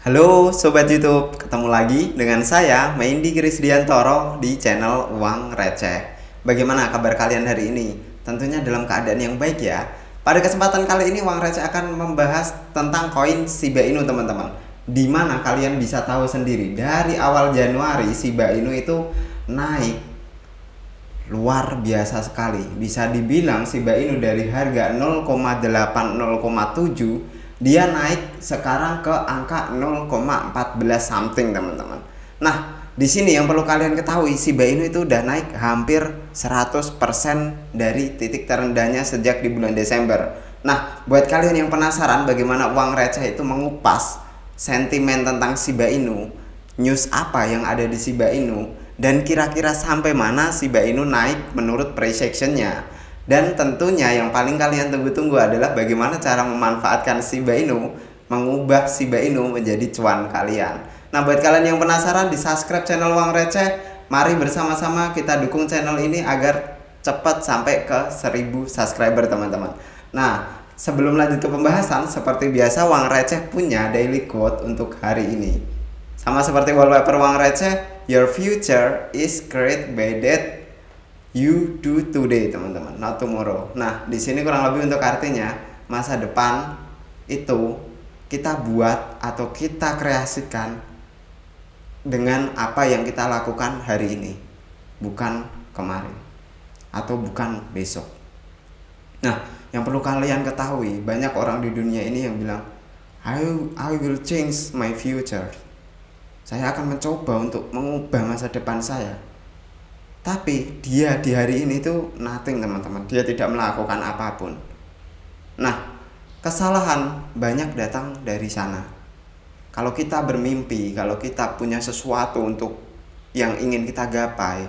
Halo Sobat YouTube, ketemu lagi dengan saya Mendy Krisdiantoro di channel Uang Receh. Bagaimana kabar kalian hari ini? Tentunya dalam keadaan yang baik ya. Pada kesempatan kali ini Uang Receh akan membahas tentang koin Shiba Inu teman-teman. Dimana kalian bisa tahu sendiri dari awal Januari Shiba Inu itu naik luar biasa sekali. Bisa dibilang Shiba Inu dari harga 0,8 0,7 dia naik sekarang ke angka 0,14 something teman-teman. Nah, di sini yang perlu kalian ketahui, Shiba Inu itu udah naik hampir 100% dari titik terendahnya sejak di bulan Desember. Nah, buat kalian yang penasaran bagaimana Uang Receh itu mengupas sentimen tentang Shiba Inu, news apa yang ada di Shiba Inu, dan kira-kira sampai mana Shiba Inu naik menurut projectionnya. Dan tentunya yang paling kalian tunggu-tunggu adalah bagaimana cara memanfaatkan Shiba Inu, mengubah Shiba Inu menjadi cuan kalian. Nah, buat kalian yang penasaran, di subscribe channel Uang Receh. Mari bersama-sama kita dukung channel ini agar cepat sampai ke 1000 subscriber teman-teman. Nah, sebelum lanjut ke pembahasan, seperti biasa Uang Receh punya daily quote untuk hari ini. Sama seperti wallpaper Uang Receh, your future is created by that you do today teman-teman, not tomorrow. Nah, di sini kurang lebih untuk artinya masa depan itu kita buat atau kita kreasikan dengan apa yang kita lakukan hari ini, bukan kemarin atau bukan besok. Nah, yang perlu kalian ketahui, banyak orang di dunia ini yang bilang I will change my future. Saya akan mencoba untuk mengubah masa depan saya. Tapi dia di hari ini tuh nothing teman-teman. Dia tidak melakukan apapun. Nah, kesalahan banyak datang dari sana. Kalau kita bermimpi, kalau kita punya sesuatu untuk yang ingin kita gapai,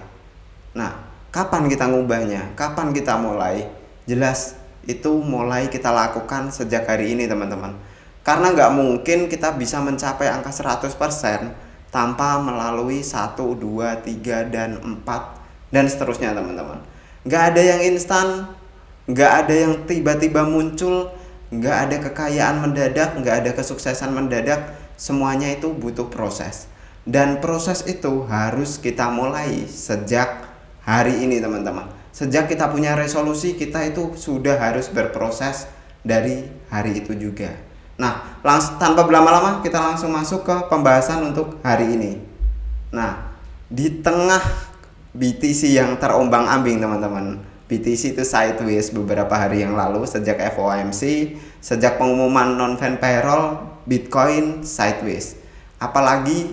nah, kapan kita ngubahnya? Kapan kita mulai? Jelas itu mulai kita lakukan sejak hari ini teman-teman. Karena nggak mungkin kita bisa mencapai angka 100% tanpa melalui 1, 2, 3, dan 4 dan seterusnya teman-teman. Gak ada yang instan, gak ada yang tiba-tiba muncul, gak ada kekayaan mendadak, gak ada kesuksesan mendadak. Semuanya itu butuh proses, dan proses itu harus kita mulai sejak hari ini teman-teman. Sejak kita punya resolusi, kita itu sudah harus berproses dari hari itu juga. Nah, tanpa berlama-lama kita langsung masuk ke pembahasan untuk hari ini. Nah, di tengah BTC yang terombang-ambing teman-teman. BTC itu sideways beberapa hari yang lalu sejak FOMC, sejak pengumuman non-fan payroll, Bitcoin sideways. Apalagi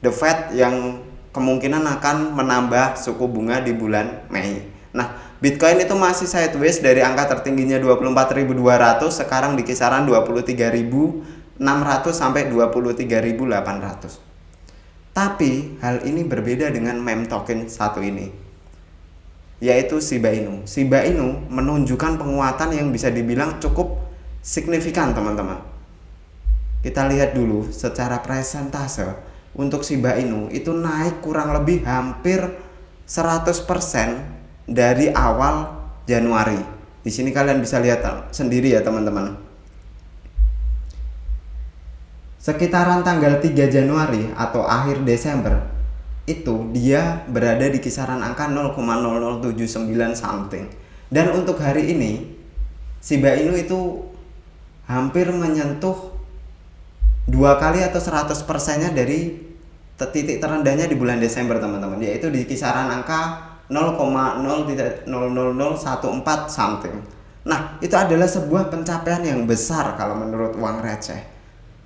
The Fed yang kemungkinan akan menambah suku bunga di bulan Mei. Nah, Bitcoin itu masih sideways dari angka tertingginya 24.200 sekarang di kisaran 23.600 sampai 23.800. Tapi hal ini berbeda dengan meme token satu ini, yaitu Shiba Inu. Shiba Inu menunjukkan penguatan yang bisa dibilang cukup signifikan teman-teman. Kita lihat dulu secara presentase untuk Shiba Inu itu naik kurang lebih hampir 100% dari awal Januari. Di sini kalian bisa lihat sendiri ya teman-teman. Sekitaran tanggal 3 Januari atau akhir Desember itu dia berada di kisaran angka 0,0079 something. Dan untuk hari ini Shiba Inu itu hampir menyentuh 2 kali atau 100%-nya dari titik terendahnya di bulan Desember teman-teman, yaitu di kisaran angka 0,00014 something. Nah, itu adalah sebuah pencapaian yang besar kalau menurut Uang Receh.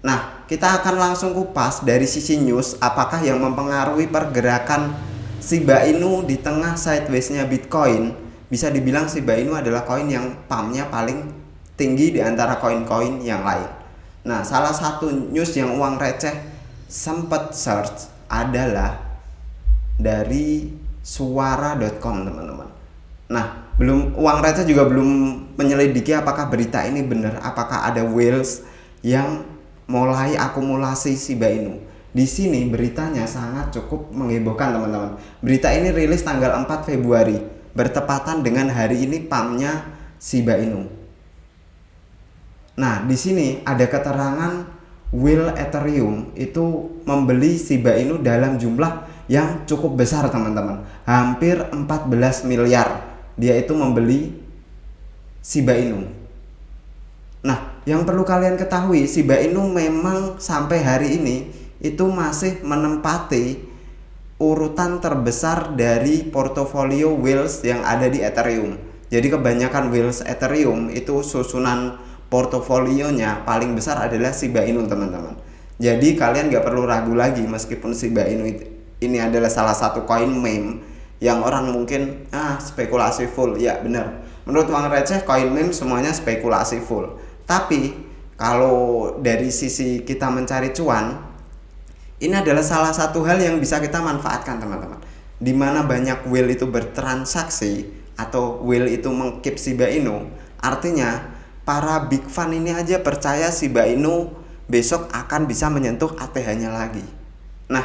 Nah, kita akan langsung kupas dari sisi news apakah yang mempengaruhi pergerakan Shiba Inu di tengah sideways-nya Bitcoin. Bisa dibilang Shiba Inu adalah koin yang pump-nya paling tinggi di antara koin-koin yang lain. Nah, salah satu news yang Uang Receh sempat search adalah dari suara.com teman-teman. Nah, Uang Receh juga belum menyelidiki apakah berita ini benar, apakah ada whales yang mulai akumulasi Shiba Inu. Di sini beritanya sangat cukup menghebohkan teman-teman. Berita ini rilis tanggal 4 Februari, bertepatan dengan hari ini pumpnya Shiba Inu. Nah, di sini ada keterangan whale Ethereum itu membeli Shiba Inu dalam jumlah yang cukup besar teman-teman, hampir 14 miliar dia itu membeli Shiba Inu. Nah, yang perlu kalian ketahui, Shiba Inu memang sampai hari ini itu masih menempati urutan terbesar dari portofolio whales yang ada di Ethereum. Jadi kebanyakan whales Ethereum itu susunan portofolionya paling besar adalah Shiba Inu teman-teman. Jadi kalian gak perlu ragu lagi, meskipun Shiba Inu ini adalah salah satu koin meme yang orang mungkin spekulasi full. Ya benar, menurut uang receh koin meme semuanya spekulasi full. Tapi kalau dari sisi kita mencari cuan, ini adalah salah satu hal yang bisa kita manfaatkan teman-teman. Dimana banyak whale itu bertransaksi atau whale itu mengkeep Shiba Inu, artinya para big fund ini aja percaya Shiba Inu besok akan bisa menyentuh ATH-nya lagi. Nah,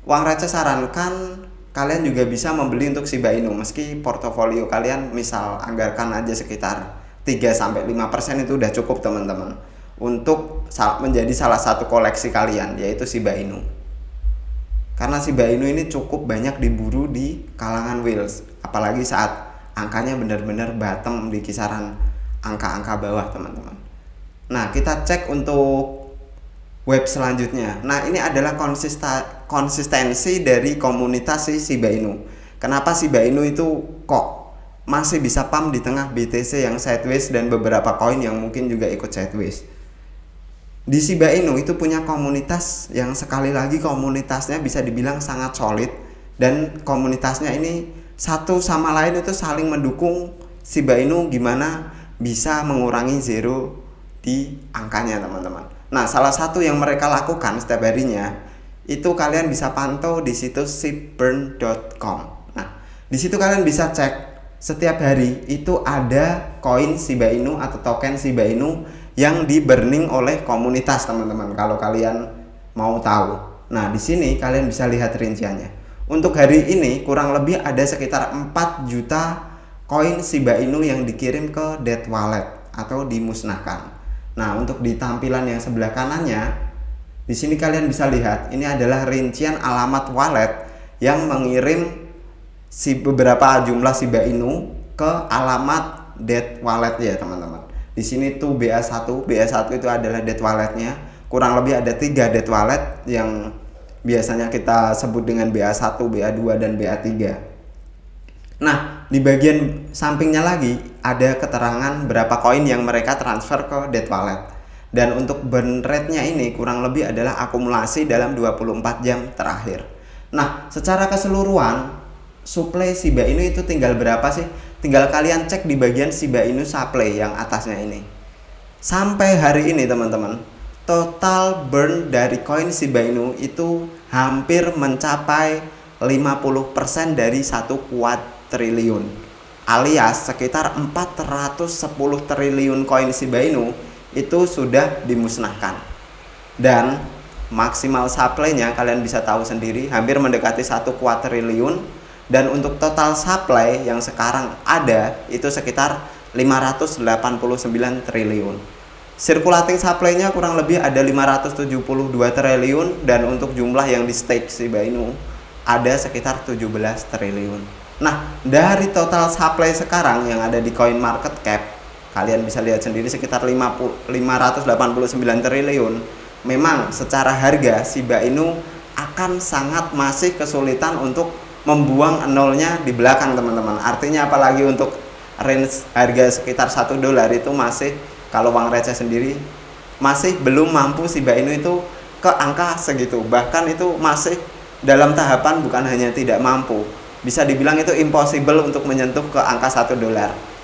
uang receh sarankan kalian juga bisa membeli untuk Shiba Inu, meski portofolio kalian misal anggarkan aja sekitar 3-5% itu udah cukup teman-teman untuk menjadi salah satu koleksi kalian, yaitu Shiba Inu. Karena Shiba Inu ini cukup banyak diburu di kalangan whales, apalagi saat angkanya benar-benar bottom di kisaran angka-angka bawah teman-teman. Nah, kita cek untuk web selanjutnya. Nah, ini adalah konsistensi dari komunitas Shiba Inu. Kenapa Shiba Inu itu kok masih bisa pump di tengah BTC yang sideways dan beberapa koin yang mungkin juga ikut sideways. Di Shiba Inu itu punya komunitas yang sekali lagi komunitasnya bisa dibilang sangat solid, dan komunitasnya ini satu sama lain itu saling mendukung Shiba Inu gimana bisa mengurangi zero di angkanya teman-teman. Nah, salah satu yang mereka lakukan setiap harinya itu kalian bisa pantau di situs shibburn.com. Nah, di situ kalian bisa cek setiap hari itu ada koin Shiba Inu atau token Shiba Inu yang di burning oleh komunitas teman-teman. Kalau kalian mau tahu, nah di sini kalian bisa lihat rinciannya. Untuk hari ini kurang lebih ada sekitar 4 juta koin Shiba Inu yang dikirim ke dead wallet atau dimusnahkan. Nah, untuk di tampilan yang sebelah kanannya, di sini kalian bisa lihat ini adalah rincian alamat wallet yang mengirim beberapa jumlah Shiba Inu ke alamat dead wallet ya teman-teman. Di sini tuh BA1 itu adalah dead walletnya. Kurang lebih ada 3 dead wallet yang biasanya kita sebut dengan BA1, BA2 dan BA3. Nah, di bagian sampingnya lagi ada keterangan berapa koin yang mereka transfer ke dead wallet. Dan untuk burn rate-nya ini kurang lebih adalah akumulasi dalam 24 jam terakhir. Nah, secara keseluruhan supply Shiba Inu itu tinggal berapa sih? Tinggal kalian cek di bagian Shiba Inu supply yang atasnya ini. Sampai hari ini teman-teman, total burn dari koin Shiba Inu itu hampir mencapai 50% dari 1 kuadriliun, alias sekitar 410 triliun koin Shiba Inu itu sudah dimusnahkan. Dan maksimal supply-nya kalian bisa tahu sendiri hampir mendekati 1 kuadriliun. Dan untuk total supply yang sekarang ada itu sekitar 589 triliun. Circulating supply-nya kurang lebih ada 572 triliun, dan untuk jumlah yang di stake Shiba Inu ada sekitar 17 triliun. Nah, dari total supply sekarang yang ada di coin market cap, kalian bisa lihat sendiri sekitar 589 triliun. Memang secara harga Shiba Inu akan sangat masih kesulitan untuk membuang nolnya di belakang teman-teman. Artinya apalagi untuk range harga sekitar $1 itu masih, kalau uang receh sendiri masih belum mampu Shiba Inu itu ke angka segitu. Bahkan itu masih dalam tahapan bukan hanya tidak mampu, bisa dibilang itu impossible untuk menyentuh ke angka $1.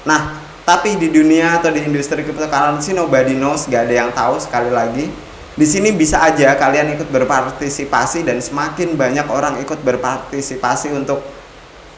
Nah, tapi di dunia atau di industri cryptocurrency nobody knows, gak ada yang tahu. Sekali lagi di sini bisa aja kalian ikut berpartisipasi, dan semakin banyak orang ikut berpartisipasi untuk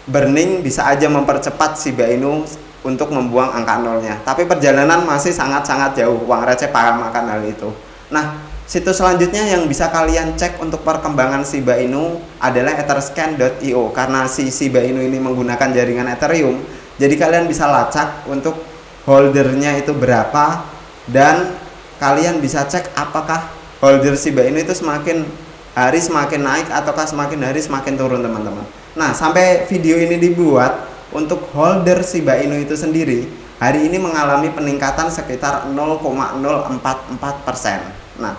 burning bisa aja mempercepat Shiba Inu untuk membuang angka nolnya. Tapi perjalanan masih sangat-sangat jauh. Uang receh paham akan hal itu. Nah, situs selanjutnya yang bisa kalian cek untuk perkembangan Shiba Inu adalah etherscan.io. Karena si Shiba Inu ini menggunakan jaringan Ethereum, jadi kalian bisa lacak untuk holdernya itu berapa dan kalian bisa cek apakah holder Shiba Inu itu semakin hari semakin naik ataukah semakin hari semakin turun teman-teman. Nah, sampai video ini dibuat, untuk holder Shiba Inu itu sendiri hari ini mengalami peningkatan sekitar 0,044%. Nah,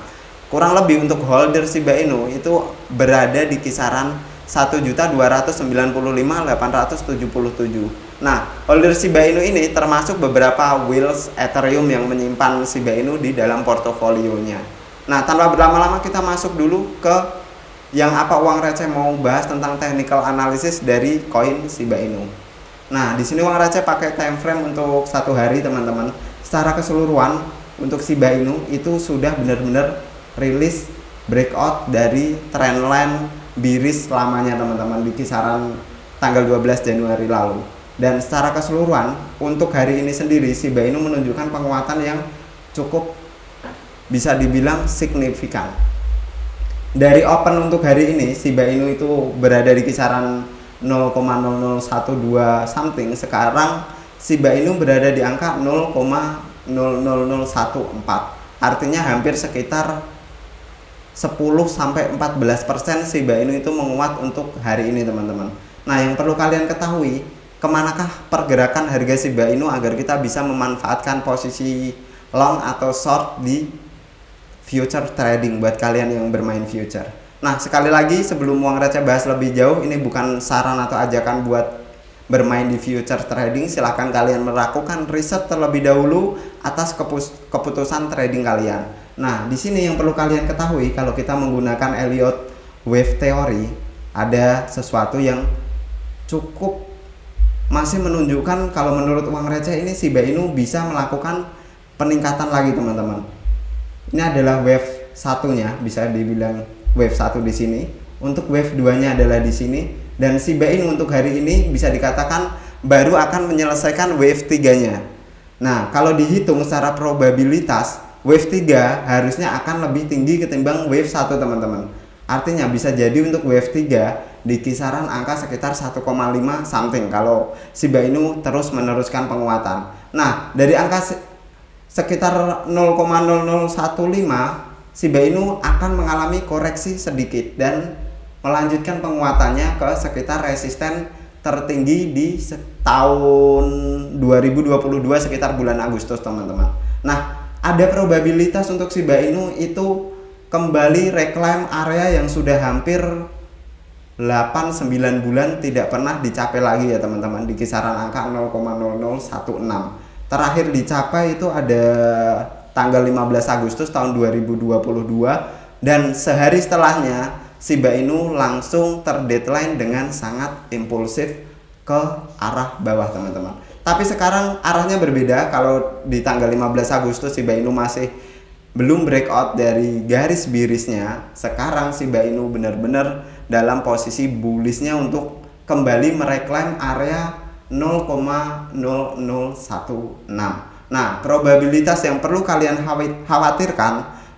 kurang lebih untuk holder Shiba Inu itu berada di kisaran 1.295.877. Nah, holder Shiba Inu ini termasuk beberapa whales Ethereum yang menyimpan Shiba Inu di dalam portofolionya. Nah, tanpa berlama-lama kita masuk dulu ke yang apa Uang Receh mau bahas tentang technical analysis dari koin Shiba Inu. Nah, di sini Uang Receh pakai time frame untuk 1 hari teman-teman. Secara keseluruhan untuk Shiba Inu itu sudah benar-benar rilis breakout dari trendline bearish lamanya teman-teman di kisaran tanggal 12 Januari lalu. Dan secara keseluruhan untuk hari ini sendiri Shiba Inu menunjukkan penguatan yang cukup bisa dibilang signifikan. Dari open untuk hari ini Shiba Inu itu berada di kisaran 0,0012 something. Sekarang Shiba Inu berada di angka 0,00014. Artinya hampir sekitar 10-14% Shiba Inu itu menguat untuk hari ini teman-teman. Nah, yang perlu kalian ketahui, kemanakah pergerakan harga Shiba Inu agar kita bisa memanfaatkan posisi long atau short di future trading buat kalian yang bermain future. Nah, sekali lagi sebelum Uang Receh bahas lebih jauh, ini bukan saran atau ajakan buat bermain di future trading. Silahkan kalian melakukan riset terlebih dahulu atas keputusan trading kalian. Nah, di sini yang perlu kalian ketahui, kalau kita menggunakan Elliott Wave Theory, ada sesuatu yang cukup masih menunjukkan kalau menurut Uang Receh ini Shiba Inu bisa melakukan peningkatan lagi teman-teman. Ini adalah wave satunya, bisa dibilang wave 1 di sini. Untuk wave 2-nya adalah di sini, dan Shiba Inu untuk hari ini bisa dikatakan baru akan menyelesaikan wave 3-nya. Nah, kalau dihitung secara probabilitas, wave 3 harusnya akan lebih tinggi ketimbang wave 1 teman-teman. Artinya bisa jadi untuk wave 3 di kisaran angka sekitar 1,5 something kalau Shiba Inu terus meneruskan penguatan. Nah, dari angka sekitar 0,0015 Shiba Inu akan mengalami koreksi sedikit dan melanjutkan penguatannya ke sekitar resisten tertinggi di tahun 2022 sekitar bulan Agustus teman-teman. Nah, ada probabilitas untuk Shiba Inu itu kembali reclaim area yang sudah hampir 8-9 bulan tidak pernah dicapai lagi ya teman-teman, di kisaran angka 0,0016. Terakhir dicapai itu ada tanggal 15 Agustus tahun 2022, dan sehari setelahnya Shiba Inu langsung terdeadline dengan sangat impulsif ke arah bawah teman-teman. Tapi sekarang arahnya berbeda. Kalau di tanggal 15 Agustus Shiba Inu masih belum breakout dari garis bearishnya, sekarang Shiba Inu benar-benar dalam posisi bullishnya untuk kembali mereklaim area 0,0016. Nah, probabilitas yang perlu kalian khawatirkan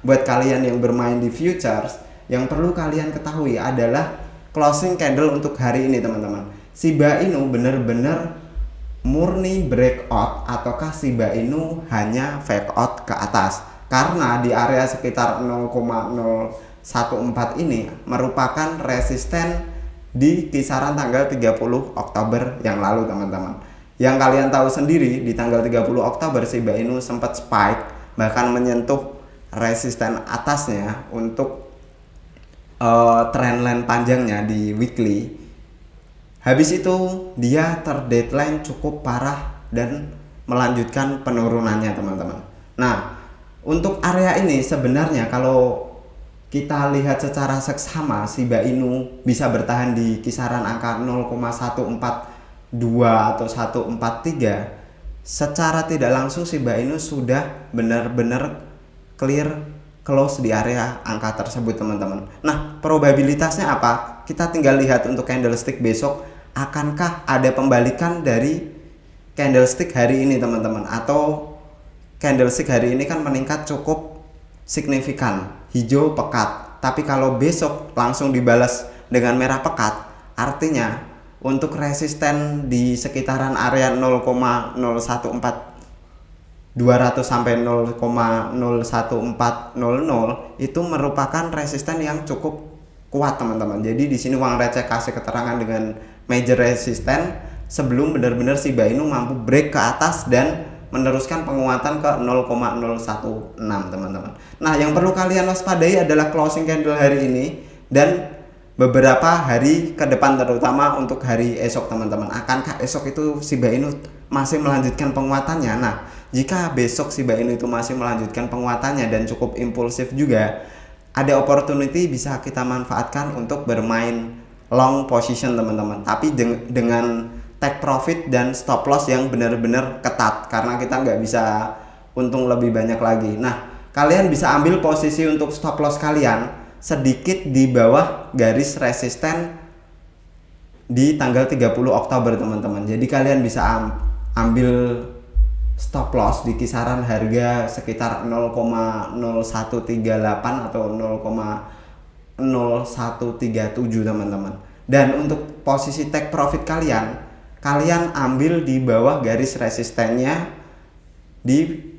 buat kalian yang bermain di futures, yang perlu kalian ketahui adalah closing candle untuk hari ini teman-teman. Shiba Inu benar-benar murni breakout ataukah Shiba Inu hanya fake out ke atas? Karena di area sekitar 0,014 ini merupakan resisten di kisaran tanggal 30 Oktober yang lalu teman-teman. Yang kalian tahu sendiri, di tanggal 30 Oktober Shiba Inu sempat spike bahkan menyentuh resisten atasnya untuk trendline panjangnya di weekly. Habis itu dia terdeadline cukup parah dan melanjutkan penurunannya teman-teman. Nah, untuk area ini sebenarnya kalau kita lihat secara seksama, Shiba Inu bisa bertahan di kisaran angka 0,142 atau 143. Secara tidak langsung Shiba Inu sudah benar-benar close di area angka tersebut teman-teman. Nah, probabilitasnya apa? Kita tinggal lihat untuk candlestick besok, akankah ada pembalikan dari candlestick hari ini teman-teman, atau candlestick hari ini kan meningkat cukup signifikan, hijau pekat. Tapi kalau besok langsung dibalas dengan merah pekat, artinya untuk resisten di sekitaran area 0,014 200 sampai 0,01400 itu merupakan resisten yang cukup kuat teman-teman. Jadi di sini uang receh kasih keterangan dengan major resisten sebelum benar-benar Shiba Inu mampu break ke atas dan meneruskan penguatan ke 0,016 teman-teman. Nah, yang perlu kalian waspadai adalah closing candle hari ini dan beberapa hari ke depan, terutama untuk hari esok teman-teman. Akankah esok itu Shiba Inu masih melanjutkan penguatannya? Nah, jika besok Shiba Inu itu masih melanjutkan penguatannya dan cukup impulsif juga, ada opportunity bisa kita manfaatkan untuk bermain long position teman-teman, tapi dengan take profit dan stop loss yang benar-benar ketat, karena kita nggak bisa untung lebih banyak lagi. Nah, kalian bisa ambil posisi untuk stop loss kalian sedikit di bawah garis resisten di tanggal 30 Oktober teman-teman. Jadi kalian bisa ambil stop loss di kisaran harga sekitar 0,0138 atau 0,0137 teman-teman. Dan untuk posisi take profit kalian ambil di bawah garis resistennya di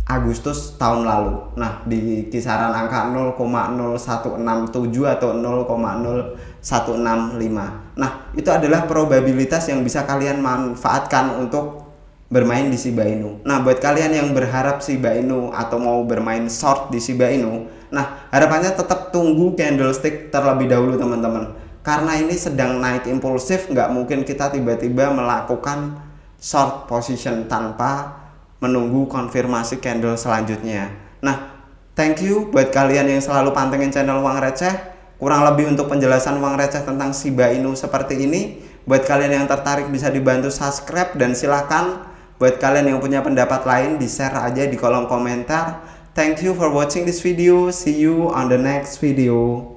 Agustus tahun lalu. Nah, di kisaran angka 0,0167 atau 0,0165. Nah, itu adalah probabilitas yang bisa kalian manfaatkan untuk bermain di Shiba Inu. Nah, buat kalian yang berharap Shiba Inu atau mau bermain short di Shiba Inu, nah harapannya tetap tunggu candlestick terlebih dahulu teman-teman. Karena ini sedang naik impulsif, nggak mungkin kita tiba-tiba melakukan short position tanpa menunggu konfirmasi candle selanjutnya. Nah, thank you buat kalian yang selalu pantengin channel Uang Receh. Kurang lebih untuk penjelasan Uang Receh tentang Shiba Inu seperti ini. Buat kalian yang tertarik bisa dibantu subscribe, dan silakan buat kalian yang punya pendapat lain di share aja di kolom komentar. Thank you for watching this video. See you on the next video.